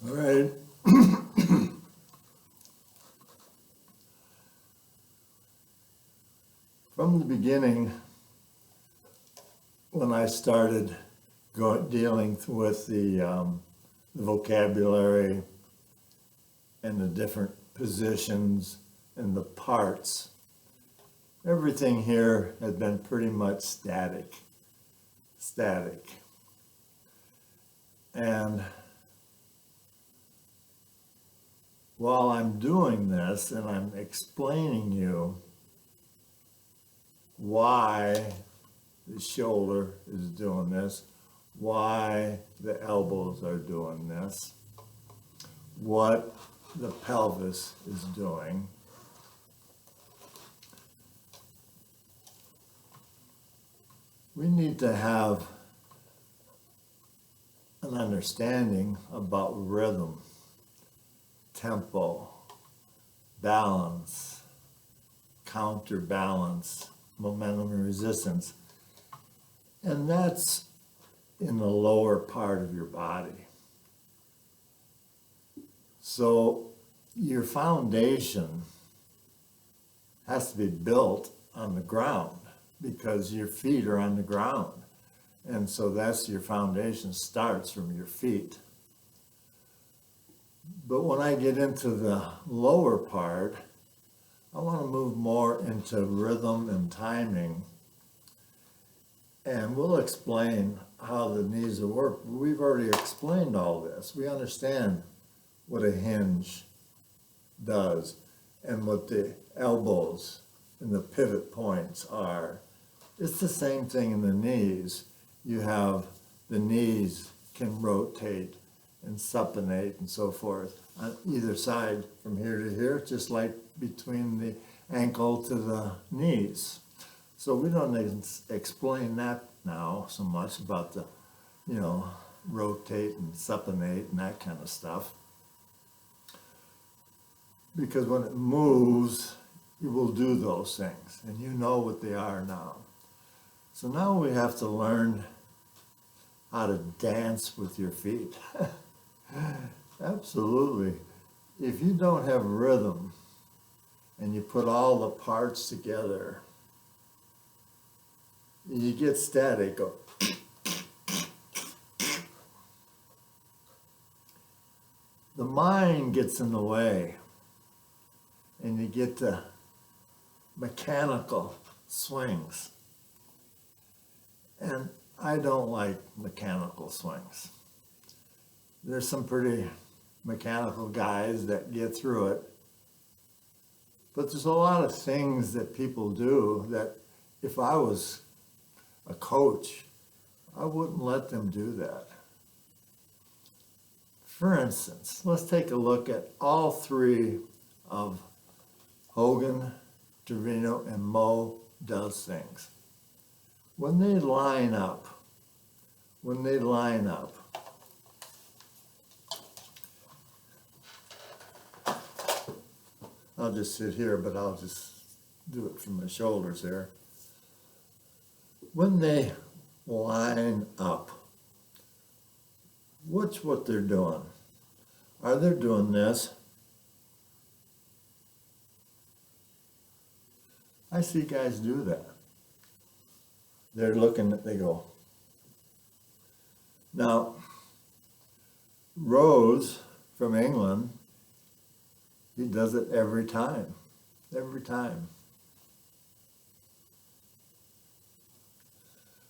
All right. From the beginning, when I started dealing with the vocabulary and the different positions and the parts, everything here had been pretty much static. And while I'm doing this and I'm explaining you why the shoulder is doing this, why the elbows are doing this, what the pelvis is doing, we need to have an understanding about rhythm, tempo, balance, counterbalance, momentum and resistance. And that's in the lower part of your body. So your foundation has to be built on the ground because your feet are on the ground. And so that's your foundation starts from your feet. But when I get into the lower part, I want to move more into rhythm and timing. And we'll explain how the knees will work. We've already explained all this. We understand what a hinge does and what the elbows and the pivot points are. It's the same thing in the knees. You have the knees can rotate and supinate and so forth on either side from here to here, just like between the ankle to the knees. So we don't explain that now so much about the, rotate and supinate and that kind of stuff. Because when it moves, it will do those things, and you know what they are now. So now we have to learn how to dance with your feet. Absolutely. If you don't have rhythm and you put all the parts together, you get static. The mind gets in the way and you get the mechanical swings. And I don't like mechanical swings. There's some pretty mechanical guys that get through it. But there's a lot of things that people do that if I was a coach, I wouldn't let them do that. For instance, let's take a look at all three of Hogan, Trevino, and Mo does things. When they line up, I'll just sit here, but I'll just do it from my shoulders there. When they line up, what's what they're doing? Are they doing this? I see guys do that. They're looking, they go. Now, Rose from England, he does it every time.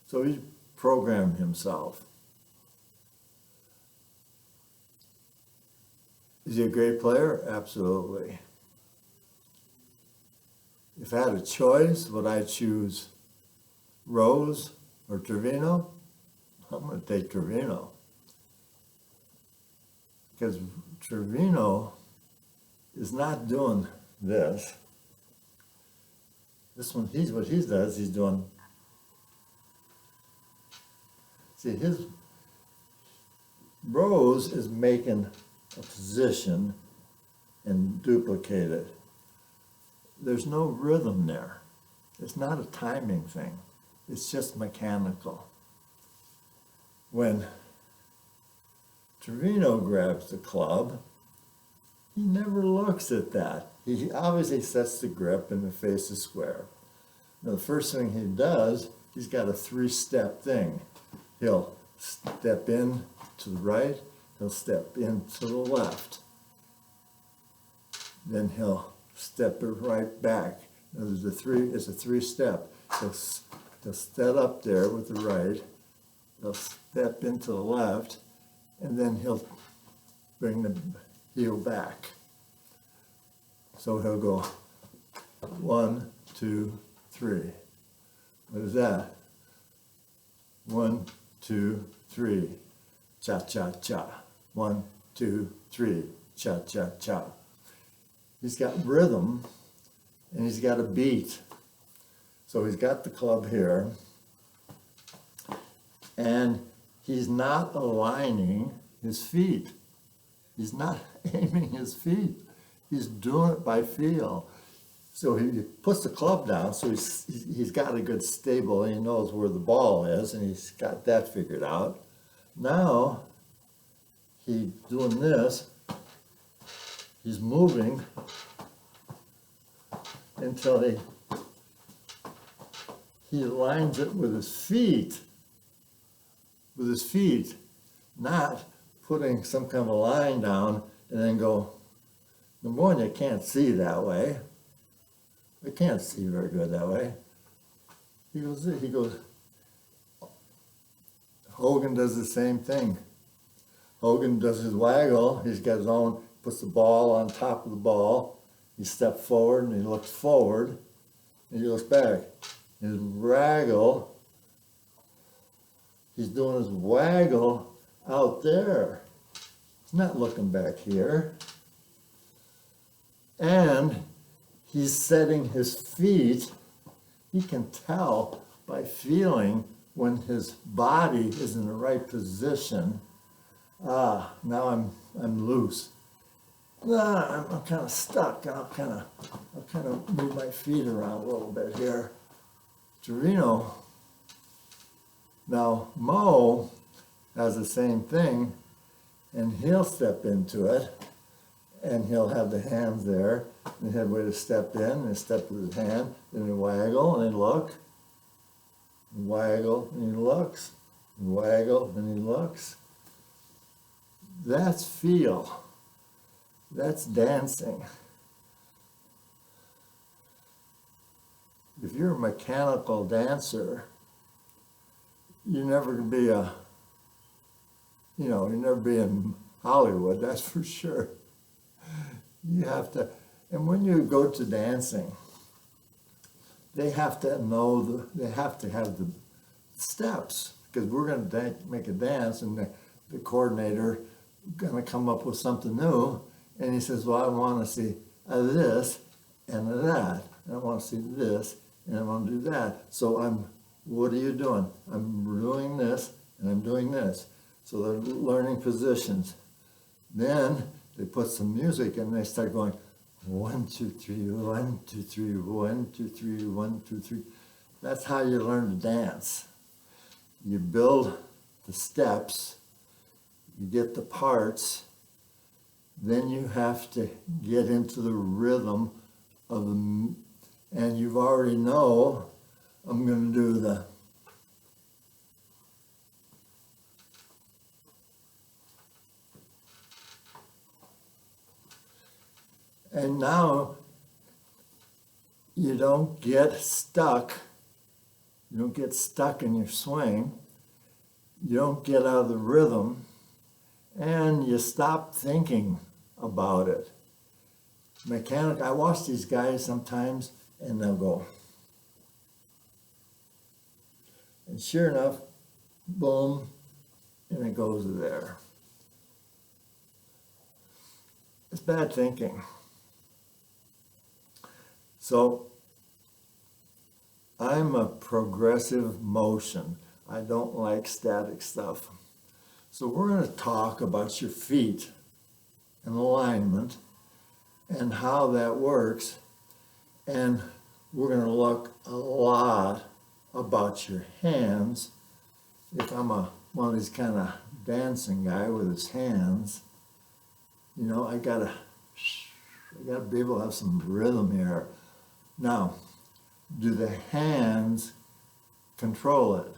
So he's programmed himself. Is he a great player? Absolutely. If I had a choice, would I choose Rose or Trevino? I'm going to take Trevino. Because Trevino is not doing this. This one, what he does, he's doing. See, his Rose is making a position and duplicate it. There's no rhythm there. It's not a timing thing. It's just mechanical. When Trevino grabs the club. He never looks at that. He obviously sets the grip and the face is square. Now the first thing he does, he's got a 3-step thing. He'll step in to the right, he'll step in to the left. Then he'll step it right back. Now it's a 3-step. He'll step up there with the right, he'll step into the left, and then he'll bring the heel back. So he'll go 1, 2, 3. What is that? 1, 2, 3. Cha cha cha. 1, 2, 3. Cha cha cha. He's got rhythm and he's got a beat. So he's got the club here and he's not aligning his feet. He's not aiming his feet. He's doing it by feel. So he puts the club down, so he's got a good stable, and he knows where the ball is, and he's got that figured out. Now, he's doing this. He's moving until he lines it with his feet. With his feet, not putting some kind of a line down and then go. Number one, you can't see that way. I can't see very good that way. He goes, Hogan does the same thing. Hogan does his waggle. He's got his own, puts the ball on top of the ball. He steps forward and he looks forward and he looks back. His waggle, he's doing his waggle out there. He's not looking back here. And he's setting his feet. He can tell by feeling when his body is in the right position. Now I'm loose. I'm kind of stuck. I'll kind of move my feet around a little bit here. Trevino. Now Mo has the same thing, and he'll step into it. And he'll have the hands there, and he'll way to step in, and step with his hand, and he waggle, and he look, and waggle, and he looks, and waggle, and he looks. That's feel. That's dancing. If you're a mechanical dancer, you're never going to be you'll never be in Hollywood, that's for sure. You have to, and when you go to dancing, they have to know, they have to have the steps, because we're going to make a dance, and the coordinator going to come up with something new, and he says, well, I want to see this and that, and I want to see this, and I want to do that. So what are you doing? I'm doing this, and I'm doing this. So they're learning positions. Then they put some music and they start going 1, 2, 3, 1, 2, 3, 1, 2, 3, 1, 2, 3. That's how you learn to dance. You build the steps, you get the parts, then you have to get into the rhythm of the, and you already know I'm going to do the and now you don't get stuck. You don't get stuck in your swing. You don't get out of the rhythm. And you stop thinking about it. I watch these guys sometimes and they'll go. And sure enough, boom, and it goes there. It's bad thinking. So I'm a progressive motion. I don't like static stuff. So we're going to talk about your feet and alignment and how that works. And we're going to look a lot about your hands. If I'm one of these kind of dancing guy with his hands. You know, I gotta be able to have some rhythm here. Now, do the hands control it?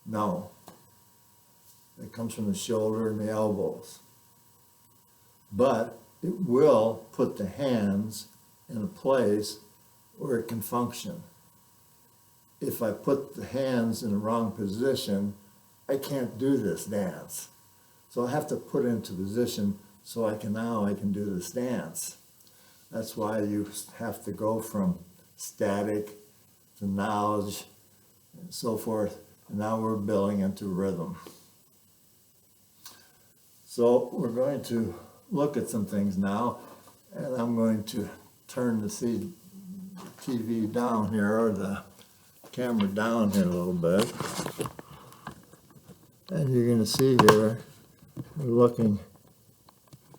No. It comes from the shoulder and the elbows. But it will put the hands in a place where it can function. If I put the hands in the wrong position, I can't do this dance. So I have to put it into position so I can do this dance. That's why you have to go from static to knowledge and so forth. And now we're building into rhythm. So we're going to look at some things now, and I'm going to turn the TV down here, or the camera down here a little bit. And you're going to see here, we're looking,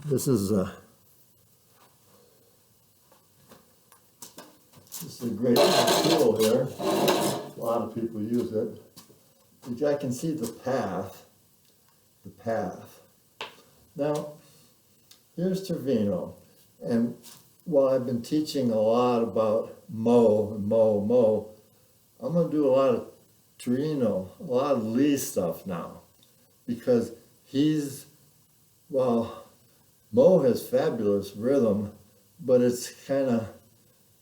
this is a great tool here. A lot of people use it. I can see the path. Now, here's Trevino, and while I've been teaching a lot about Mo, I'm going to do a lot of Trevino, a lot of Lee stuff now, because Mo has fabulous rhythm, but it's kind of,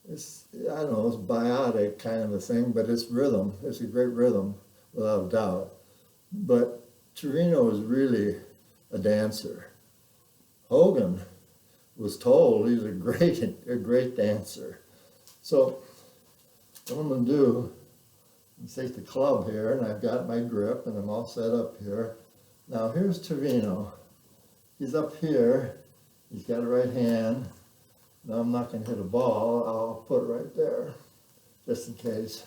it's biotic kind of a thing, but it's rhythm. It's a great rhythm, without a doubt. But Trevino is really a dancer. Hogan was told he's a great dancer. So what I'm going to do is take the club here, and I've got my grip, and I'm all set up here. Now here's Trevino. He's up here. He's got a right hand. Now I'm not going to hit a ball. I'll put it right there, just in case.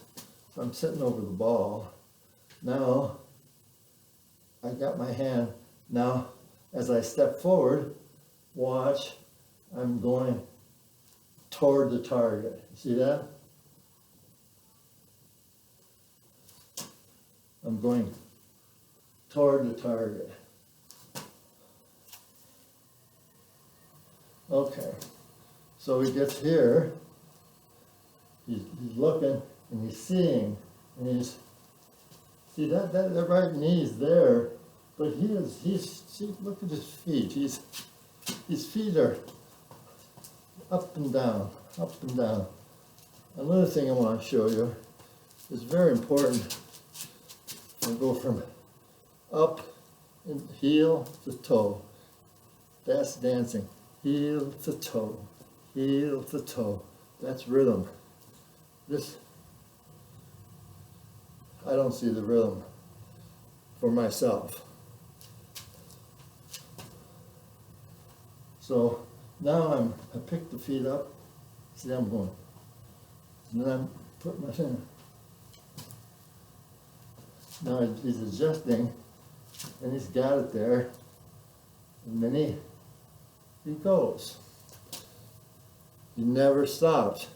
So I'm sitting over the ball. Now I got my hand. Now as I step forward, watch, I'm going toward the target. See that? I'm going toward the target. Okay, so he gets here, he's looking and he's seeing, and see that right knee's there, but see, look at his feet. His feet are up and down, up and down. Another thing I want to show you is very important. I go from up and heel to toe. That's dancing. Heel to toe, heel to toe. That's rhythm. I don't see the rhythm for myself. So now I pick the feet up. See, I'm going. And then I'm putting my finger. Now he's adjusting, and he's got it there, and then he goes. He never stops,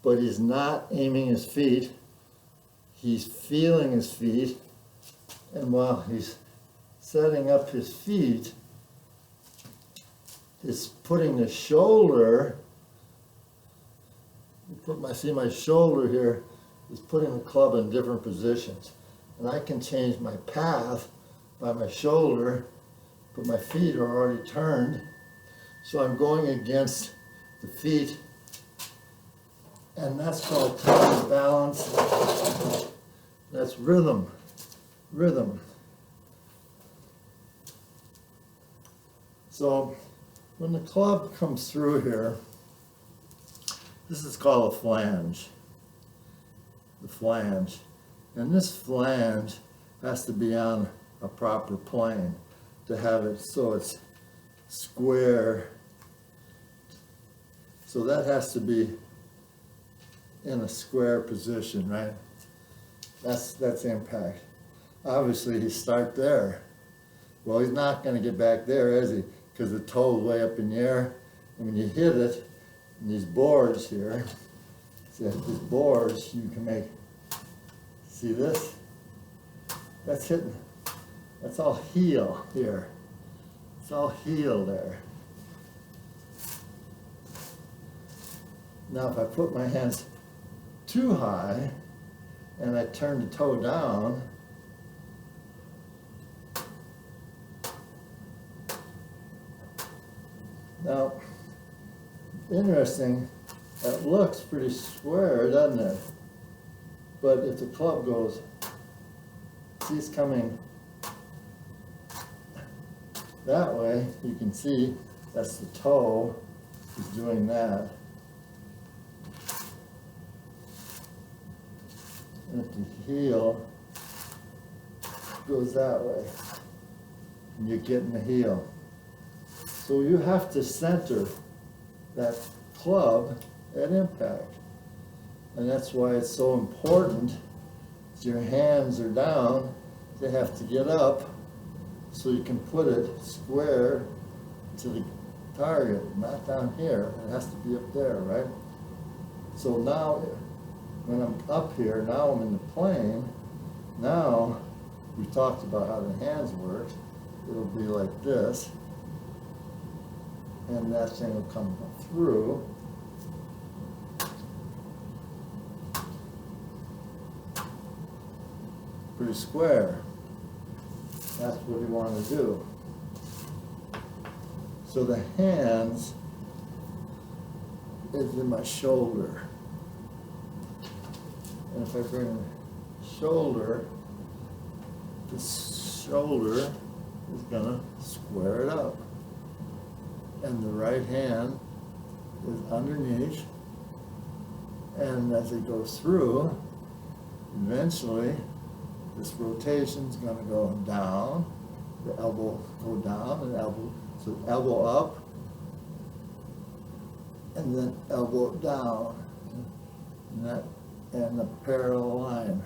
but he's not aiming his feet. He's feeling his feet, and while he's setting up his feet, he's putting the shoulder, see my shoulder here, is putting the club in different positions. And I can change my path by my shoulder, but my feet are already turned. So I'm going against the feet, and that's called time balance. That's rhythm. So when the club comes through here, this is called a flange. The flange. And this flange has to be on a proper plane to have it so it's square. So that has to be in a square position, right? That's impact. Obviously, you start there. Well, he's not going to get back there, is he? Because the toe is way up in the air. And when you hit it, and these boards here, see, these boards, you can make, see this? That's hitting That's all heel here. It's all heel there. Now if I put my hands too high and I turn the toe down, now, interesting, that looks pretty square, doesn't it? But if the club goes, see it's coming that way, you can see that's the toe is doing that. And if the heel goes that way, and you're getting the heel. So you have to center that club at impact. And that's why it's so important that your hands are down, they have to get up so you can put it square to the target, not down here. It has to be up there, right? So now, when I'm up here, now I'm in the plane. Now, we talked about how the hands work. It'll be like this. And that thing will come through. Pretty square. That's what you want to do. So the hands is in my shoulder. And if I bring the shoulder, this shoulder is gonna square it up. And the right hand is underneath. And as it goes through, eventually, this rotation's gonna go down, the elbow go down, and elbow, so elbow up, and then elbow down, and the parallel line.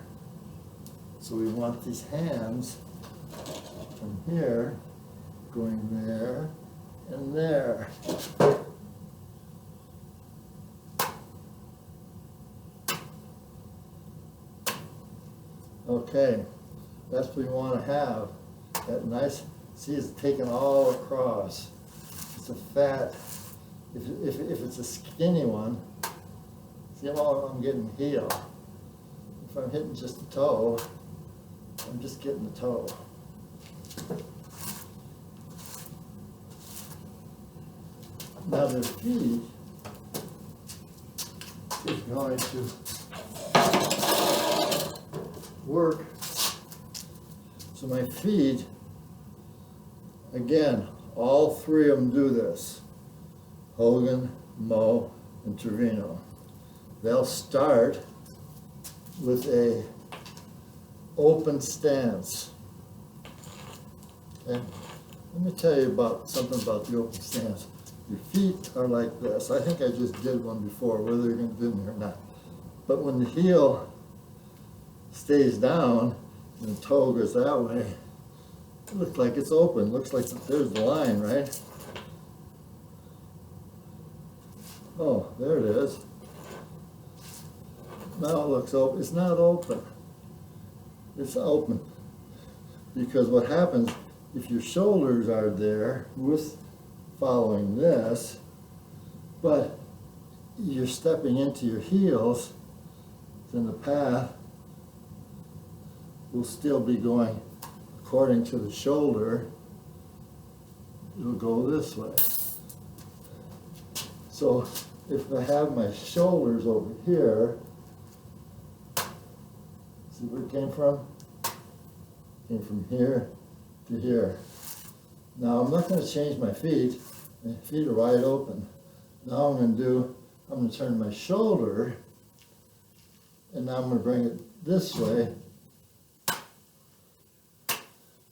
So we want these hands from here, going there, and there. Okay, that's what we want to have. That nice, see it's taken all across. It's a fat, if it's a skinny one, see how I'm getting heel. If I'm hitting just the toe, I'm just getting the toe. Now the feet is going to work. So my feet, again, all three of them do this. Hogan, Mo, and Trevino. They'll start with a open stance. Okay? Let me tell you about something about the open stance. Your feet are like this. I think I just did one before, whether you're going to do it or not. But when the heel stays down and the toe goes that way, it looks like it's open. It looks like there's the line, right? Oh, there it is. Now it looks open. It's not open. It's open. Because what happens if your shoulders are there with following this, but you're stepping into your heels, then the path will still be going according to the shoulder. It'll go this way. So if I have my shoulders over here, see where it came from? It came from here to here. Now I'm not going to change my feet. My feet are wide open. Now I'm going to turn my shoulder, and now I'm going to bring it this way.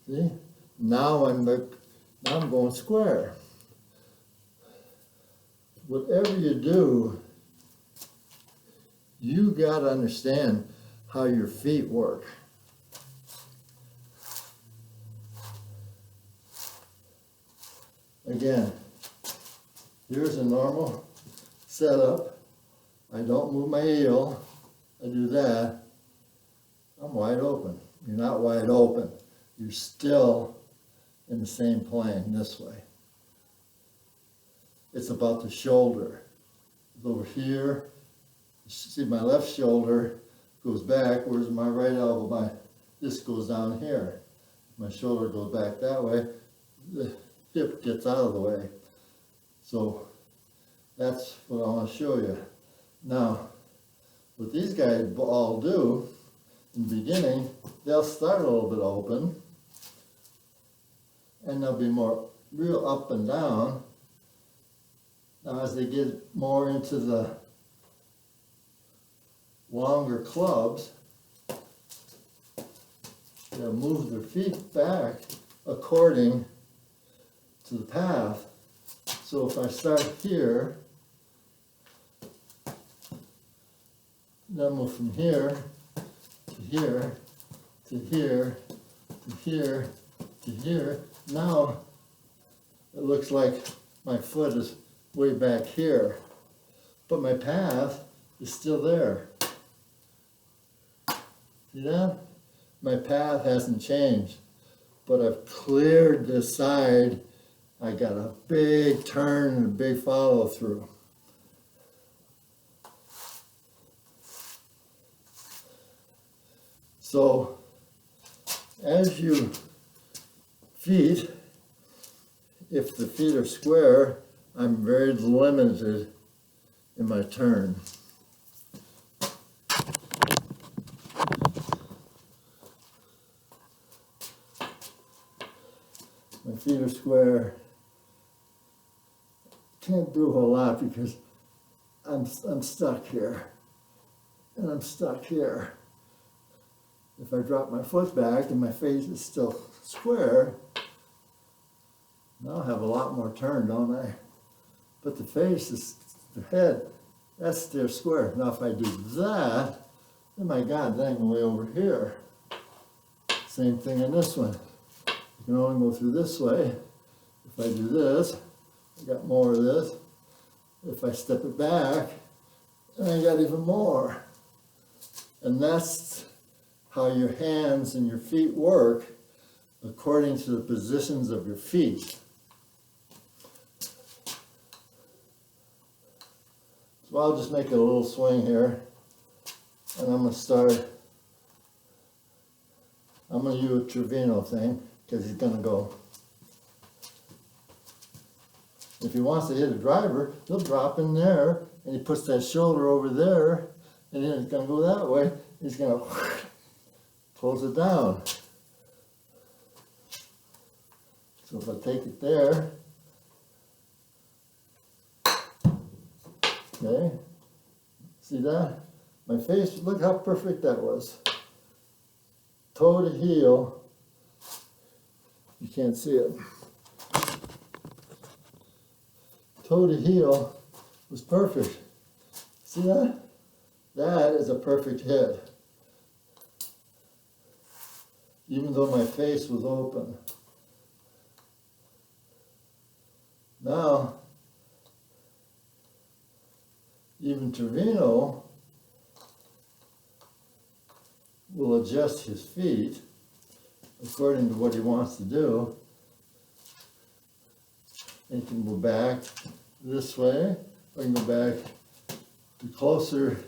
See? Now I'm going square. Whatever you do, you got to understand how your feet work. Again, here's a normal setup. I don't move my heel. I do that. I'm wide open. You're not wide open. you're still in the same plane this way. It's about the shoulder. It's over here. See, my left shoulder goes back, whereas my right elbow, this goes down here. My shoulder goes back that way, the hip gets out of the way. So that's what I want to show you. Now, what these guys all do in the beginning, they'll start a little bit open, and they'll be more real up and down. Now, as they get more into the longer clubs, they'll move their feet back according to the path. So if I start here, then move from here to here to here to here to here. Now it looks like my foot is way back here, but my path is still there. See that? My path hasn't changed, but I've cleared this side. I got a big turn and a big follow through. So as you feet, if the feet are square, I'm very limited in my turn. My feet are square. Can't do a whole lot because I'm stuck here, and I'm stuck here. If I drop my foot back and my face is still square, I'll have a lot more turn, don't I? But the face is, the head, that's still square. Now if I do that, then my God, then I can way over here. Same thing on this one. You can only go through this way. If I do this, I got more of this. If I step it back, I got even more. And that's how your hands and your feet work according to the positions of your feet. So I'll just make a little swing here, and I'm going to start. I'm going to use a Trevino thing because he's going to go. If he wants to hit a driver, he'll drop in there, and he puts that shoulder over there, and then it's going to go that way. He's going to close it down. So if I take it there, okay, see that? My face, look how perfect that was. Toe to heel, you can't see it. Toe to heel was perfect. See that? That is a perfect hit. Even though my face was open. Now, even Trevino will adjust his feet according to what he wants to do. And he can go back this way, or he can go back. The closer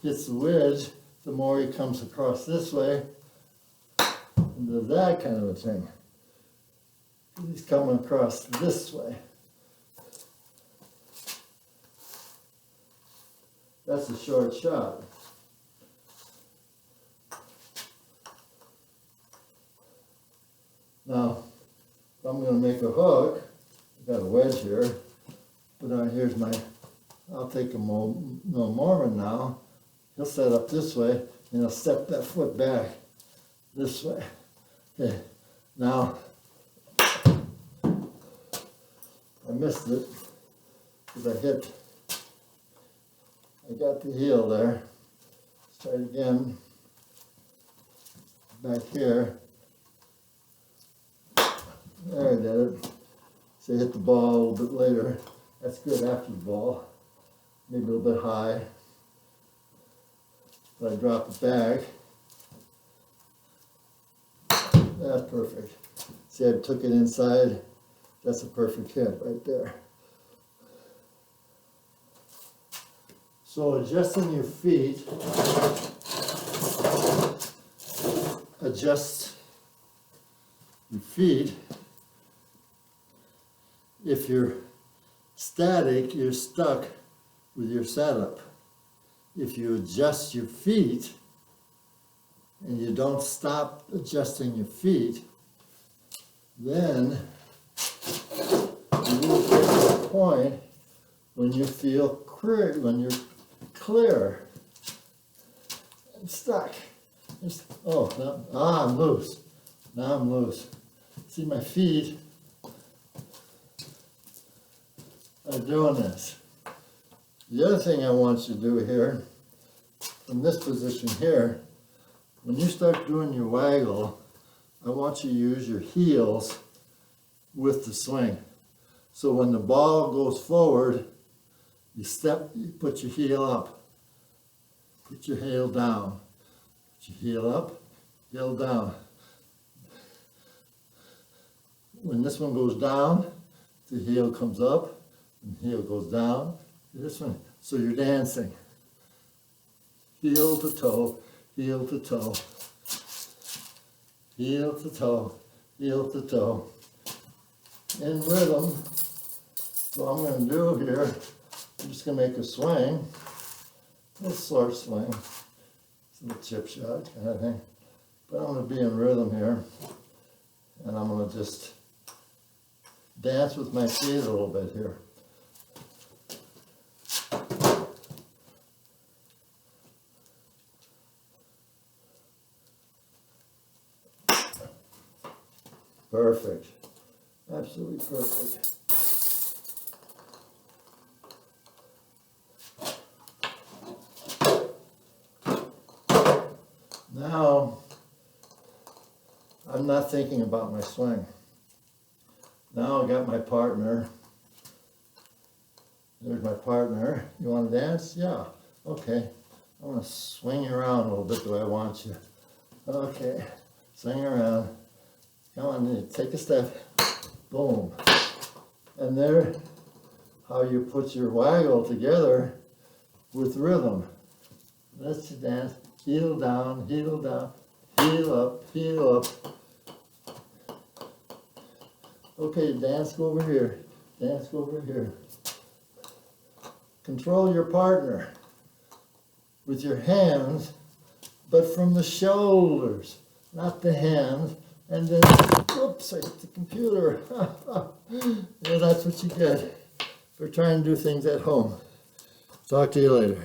he hits the wedge, the more he comes across this way, and does that kind of a thing. He's coming across this way. That's a short shot. Now, if I'm going to make a hook, I've got a wedge here, but here's my, I'll take a Norman now. He'll set up this way, and he'll step that foot back this way. Okay, now, I missed it because I got the heel there. Let's try it again. Back here. There I did it. So hit the ball a little bit later. That's good after the ball. Maybe a little bit high. But I drop it back. That's perfect. See, I took it inside. That's a perfect hit right there. So adjusting your feet, adjust your feet. If you're static, you're stuck with your setup. If you adjust your feet and you don't stop adjusting your feet, then you will get to a point when you feel clear, when you're clear and stuck. Oh, now I'm loose. Now I'm loose. See, my feet are doing this. The other thing I want you to do here, from this position here, when you start doing your waggle, I want you to use your heels with the swing. So when the ball goes forward, you put your heel up, put your heel down, put your heel up, heel down. When this one goes down, the heel comes up, and the heel goes down, this one. So you're dancing. Heel to toe, heel to toe, heel to toe, heel to toe. In rhythm. So I'm going to do here, I'm just going to make a swing, a short swing, it's a little chip shot kind of thing. But I'm going to be in rhythm here, and I'm going to just dance with my feet a little bit here. Perfect. Absolutely perfect. Now, I'm not thinking about my swing. Now I got my partner. There's my partner. You want to dance? Yeah. Okay. I want to swing you around a little bit the way I want you. Okay. Swing around. Come on, take a step. Boom. And there, how you put your waggle together with rhythm. Let's dance. Heel down, heel up, heel up. Okay, dance go over here. Dance go over here. Control your partner with your hands, but from the shoulders, not the hands. And then, oops, I hit the computer. Yeah, that's what you get for trying to do things at home. Talk to you later.